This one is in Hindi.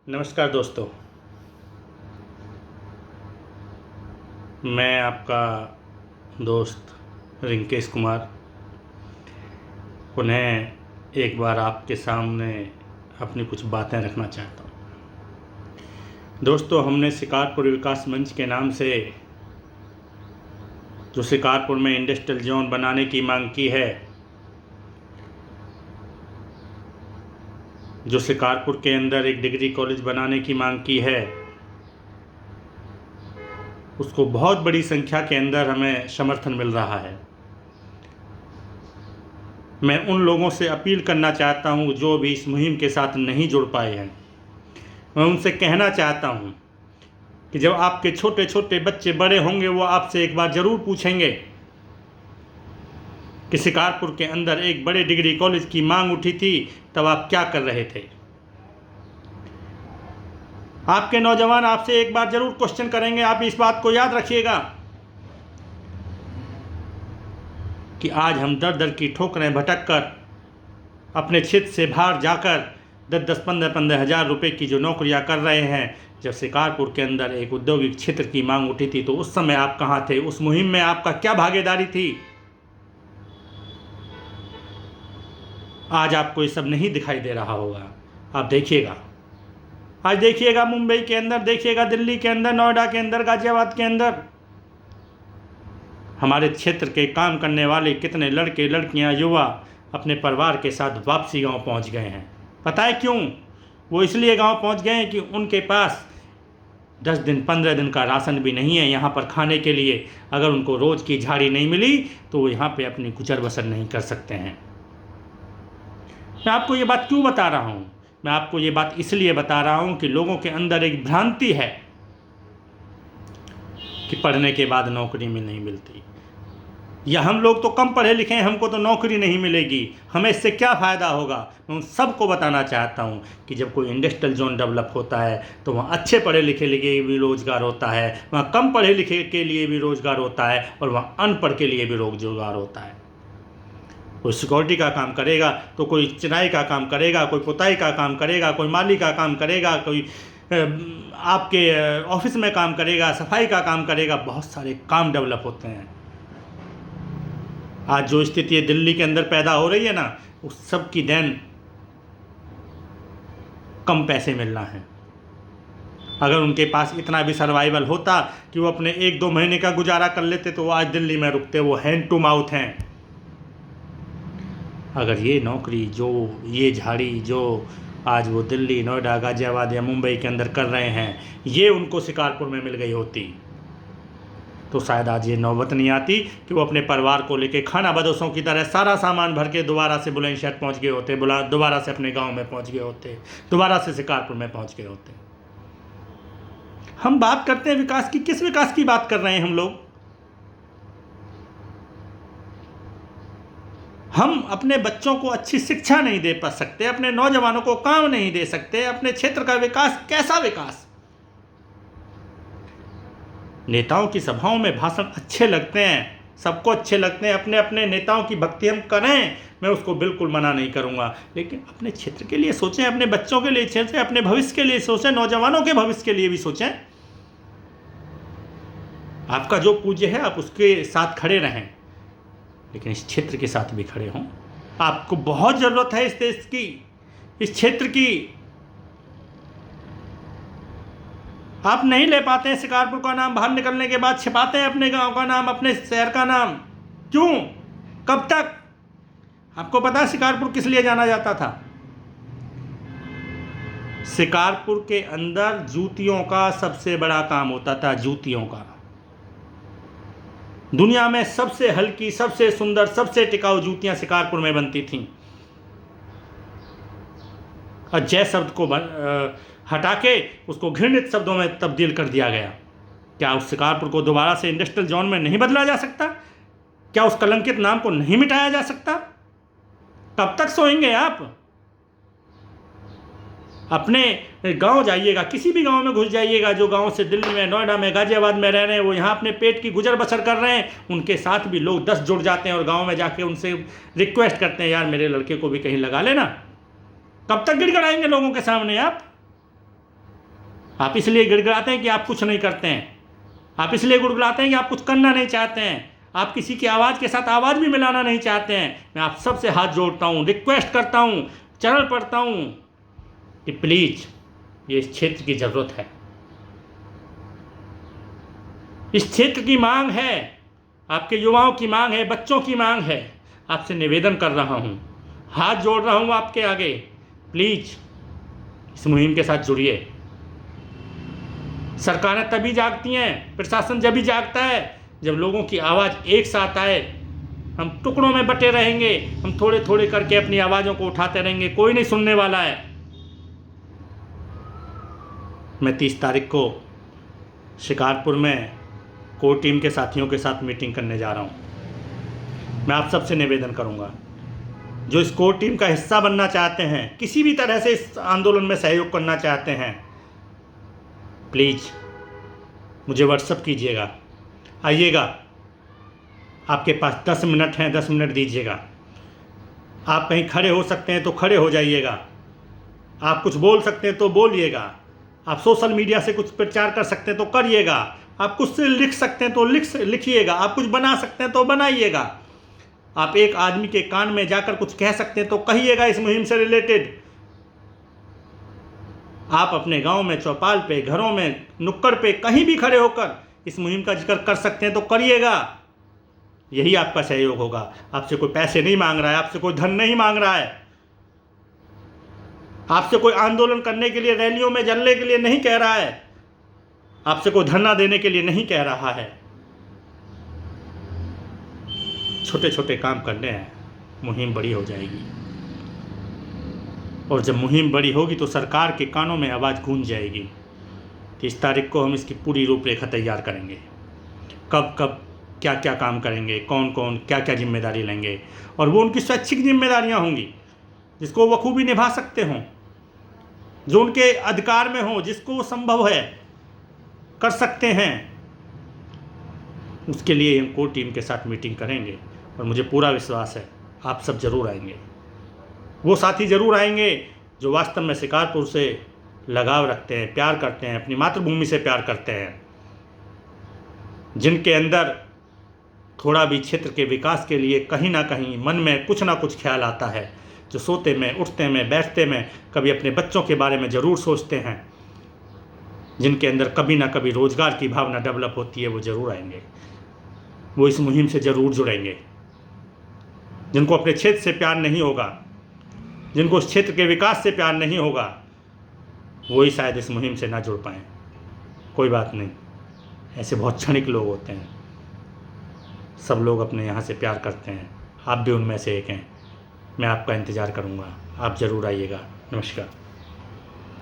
नमस्कार दोस्तों। मैं आपका दोस्त रिंकेश कुमार पुनः एक बार आपके सामने अपनी कुछ बातें रखना चाहता हूँ। दोस्तों, हमने शिकारपुर विकास मंच के नाम से जो शिकारपुर में इंडस्ट्रियल जोन बनाने की मांग की है, जो शिकारपुर के अंदर एक डिग्री कॉलेज बनाने की मांग की है, उसको बहुत बड़ी संख्या के अंदर हमें समर्थन मिल रहा है। मैं उन लोगों से अपील करना चाहता हूं जो भी इस मुहिम के साथ नहीं जुड़ पाए हैं। मैं उनसे कहना चाहता हूं कि जब आपके छोटे छोटे बच्चे बड़े होंगे, वो आपसे एक बार ज़रूर पूछेंगे कि शिकारपुर के अंदर एक बड़े डिग्री कॉलेज की मांग उठी थी, तब आप क्या कर रहे थे। आपके नौजवान आपसे एक बार ज़रूर क्वेश्चन करेंगे। आप इस बात को याद रखिएगा कि आज हम दर दर की ठोकरें भटक कर अपने क्षेत्र से बाहर जाकर 10-10, 15-15 हज़ार रुपये की जो नौकरियां कर रहे हैं। जब शिकारपुर के अंदर एक औद्योगिक क्षेत्र की मांग उठी थी, तो उस समय आप कहाँ थे? उस मुहिम में आपका क्या भागीदारी थी? आज आपको ये सब नहीं दिखाई दे रहा होगा। आप देखिएगा, आज देखिएगा मुंबई के अंदर, देखिएगा दिल्ली के अंदर, नोएडा के अंदर, गाजियाबाद के अंदर हमारे क्षेत्र के काम करने वाले कितने लड़के लड़कियां, युवा अपने परिवार के साथ वापसी गांव पहुंच गए हैं। पता है क्यों? वो इसलिए गांव पहुंच गए हैं कि उनके पास 10 दिन 15 दिन का राशन भी नहीं है यहाँ पर खाने के लिए। अगर उनको रोज़ की झाड़ी नहीं मिली तो वो यहाँ पे अपनी गुजर बसर नहीं कर सकते हैं। मैं आपको ये बात क्यों बता रहा हूँ? मैं आपको ये बात इसलिए बता रहा हूँ कि लोगों के अंदर एक भ्रांति है कि पढ़ने के बाद नौकरी में नहीं मिलती, या हम लोग तो कम पढ़े लिखे हैं, हमको तो नौकरी नहीं मिलेगी, हमें इससे क्या फ़ायदा होगा। मैं उन सबको बताना चाहता हूँ कि जब कोई इंडस्ट्रियल जोन डेवलप होता है तो वहाँ अच्छे पढ़े लिखे के लिए भी रोज़गार होता है, वहाँ कम पढ़े लिखे के लिए भी रोज़गार होता है, और वहाँ अनपढ़ के लिए भी रोज़गार होता है। कोई सिक्योरिटी का काम करेगा तो कोई चिनाई का काम करेगा, कोई पुताई का काम करेगा, कोई माली का काम करेगा, कोई आपके ऑफिस में काम करेगा, सफाई का काम करेगा। बहुत सारे काम डेवलप होते हैं। आज जो स्थिति दिल्ली के अंदर पैदा हो रही है ना, उस सब की देन कम पैसे मिलना है। अगर उनके पास इतना भी सर्वाइवल होता कि वो अपने 1-2 महीने का गुजारा कर लेते, तो वो आज दिल्ली में रुकते। वो हैंड टू माउथ हैं। अगर ये नौकरी, जो ये झाड़ी जो आज वो दिल्ली, नोएडा, गाजियाबाद या मुंबई के अंदर कर रहे हैं, ये उनको शिकारपुर में मिल गई होती तो शायद आज ये नौबत नहीं आती कि वो अपने परिवार को लेके खाना बदोशों की तरह सारा सामान भर के दोबारा से बुलंदशहर पहुंच गए होते, दोबारा से अपने गांव में पहुंच गए होते, दोबारा से शिकारपुर में पहुंच गए होते। हम बात करते हैं विकास की। किस विकास की बात कर रहे हैं हम लोग? हम अपने बच्चों को अच्छी शिक्षा नहीं दे पा सकते, अपने नौजवानों को काम नहीं दे सकते। अपने क्षेत्र का विकास, कैसा विकास? नेताओं की सभाओं में भाषण अच्छे लगते हैं, सबको अच्छे लगते हैं, अपने अपने नेताओं की भक्ति हम करें, मैं उसको बिल्कुल मना नहीं करूंगा। लेकिन अपने क्षेत्र के लिए सोचें, अपने बच्चों के लिए सोचें, अपने भविष्य के लिए सोचें, नौजवानों के भविष्य के लिए भी सोचें। आपका जो पूज्य है आप उसके साथ खड़े रहें, लेकिन इस क्षेत्र के साथ भी खड़े हों। आपको बहुत ज़रूरत है इस देश की, इस क्षेत्र की। आप नहीं ले पाते हैं शिकारपुर का नाम, बाहर निकलने के बाद छिपाते हैं अपने गांव का नाम, अपने शहर का नाम। क्यों? कब तक? आपको पता है शिकारपुर किस लिए जाना जाता था? शिकारपुर के अंदर जूतियों का सबसे बड़ा काम होता था, जूतियों का। दुनिया में सबसे हल्की, सबसे सुंदर, सबसे टिकाऊ जूतियां शिकारपुर में बनती थीं। और जय शब्द को हटा के उसको घृणित शब्दों में तब्दील कर दिया गया। क्या उस शिकारपुर को दोबारा से इंडस्ट्रियल जोन में नहीं बदला जा सकता? क्या उस कलंकित नाम को नहीं मिटाया जा सकता? कब तक सोएंगे आप? अपने गांव जाइएगा, किसी भी गांव में घुस जाइएगा, जो गांव से दिल्ली में, नोएडा में, गाजियाबाद में रह रहे हैं, वो यहाँ अपने पेट की गुजर बसर कर रहे हैं। उनके साथ भी लोग 10 जुड़ जाते हैं और गांव में जाके उनसे रिक्वेस्ट करते हैं, यार मेरे लड़के को भी कहीं लगा लेना। कब तक गिड़गिड़ाएंगे लोगों के सामने आप? आप इसलिए गिड़गिड़ाते हैं कि आप कुछ नहीं करते हैं, आप इसलिए गुड़गुड़ाते हैं कि आप कुछ करना नहीं चाहते हैं, आप किसी की आवाज़ के साथ आवाज़ भी मिलाना नहीं चाहते हैं। मैं आप सबसे हाथ जोड़ता हूँ, रिक्वेस्ट करता हूँ, चरण पढ़ता हूँ कि प्लीज़ ये इस क्षेत्र की ज़रूरत है, इस क्षेत्र की मांग है, आपके युवाओं की मांग है, बच्चों की मांग है। आपसे निवेदन कर रहा हूँ, हाथ जोड़ रहा हूँ आपके आगे, प्लीज़ इस मुहिम के साथ जुड़िए। सरकारें तभी जागती हैं, प्रशासन जब भी जागता है जब लोगों की आवाज़ एक साथ आए। हम टुकड़ों में बटे रहेंगे, हम थोड़े थोड़े करके अपनी आवाज़ों को उठाते रहेंगे, कोई नहीं सुनने वाला है। मैं 30 तारीख को शिकारपुर में कोर टीम के साथियों के साथ मीटिंग करने जा रहा हूँ। मैं आप सबसे निवेदन करूँगा, जो इस कोर टीम का हिस्सा बनना चाहते हैं, किसी भी तरह से इस आंदोलन में सहयोग करना चाहते हैं, प्लीज़ मुझे व्हाट्सअप कीजिएगा, आइएगा। आपके पास 10 मिनट हैं, 10 मिनट दीजिएगा। आप कहीं खड़े हो सकते हैं तो खड़े हो जाइएगा, आप कुछ बोल सकते हैं तो बोलिएगा, आप सोशल मीडिया से कुछ प्रचार कर सकते हैं तो करिएगा, आप कुछ से लिख सकते हैं तो लिखिएगा, आप कुछ बना सकते हैं तो बनाइएगा, आप एक आदमी के कान में जाकर कुछ कह सकते हैं तो कहिएगा इस मुहिम से रिलेटेड। आप अपने गांव में, चौपाल पे, घरों में, नुक्कड़ पे, कहीं भी खड़े होकर इस मुहिम का जिक्र कर सकते हैं तो करिएगा। यही आपका सहयोग होगा। आपसे कोई पैसे नहीं मांग रहा है, आपसे कोई धन नहीं मांग रहा है, आपसे कोई आंदोलन करने के लिए, रैलियों में जलने के लिए नहीं कह रहा है, आपसे कोई धरना देने के लिए नहीं कह रहा है। छोटे छोटे काम करने हैं, मुहिम बड़ी हो जाएगी। और जब मुहिम बड़ी होगी तो सरकार के कानों में आवाज़ गूंज जाएगी। 30 तारीख को हम इसकी पूरी रूपरेखा तैयार करेंगे, कब कब क्या क्या काम करेंगे, कौन कौन क्या क्या जिम्मेदारी लेंगे, और वो उनकी स्वैच्छिक जिम्मेदारियां होंगी जिसको वो बखूबी निभा सकते हों, जो उनके अधिकार में हो, जिसको संभव है कर सकते हैं। उसके लिए हम कोर टीम के साथ मीटिंग करेंगे और मुझे पूरा विश्वास है आप सब ज़रूर आएंगे। वो साथी ज़रूर आएंगे जो वास्तव में शिकारपुर से लगाव रखते हैं, प्यार करते हैं, अपनी मातृभूमि से प्यार करते हैं, जिनके अंदर थोड़ा भी क्षेत्र के विकास के लिए कहीं ना कहीं मन में कुछ ना कुछ ख्याल आता है, जो सोते में, उठते में, बैठते में कभी अपने बच्चों के बारे में ज़रूर सोचते हैं, जिनके अंदर कभी ना कभी रोज़गार की भावना डेवलप होती है, वो ज़रूर आएंगे, वो इस मुहिम से ज़रूर जुड़ेंगे। जिनको अपने क्षेत्र से प्यार नहीं होगा, जिनको उस क्षेत्र के विकास से प्यार नहीं होगा, वही शायद इस मुहिम से ना जुड़ पाएँ। कोई बात नहीं, ऐसे बहुत क्षणिक लोग होते हैं, सब लोग अपने यहाँ से प्यार करते हैं, आप भी उनमें से एक हैं। मैं आपका इंतज़ार करूँगा, आप ज़रूर आइएगा। नमस्कार।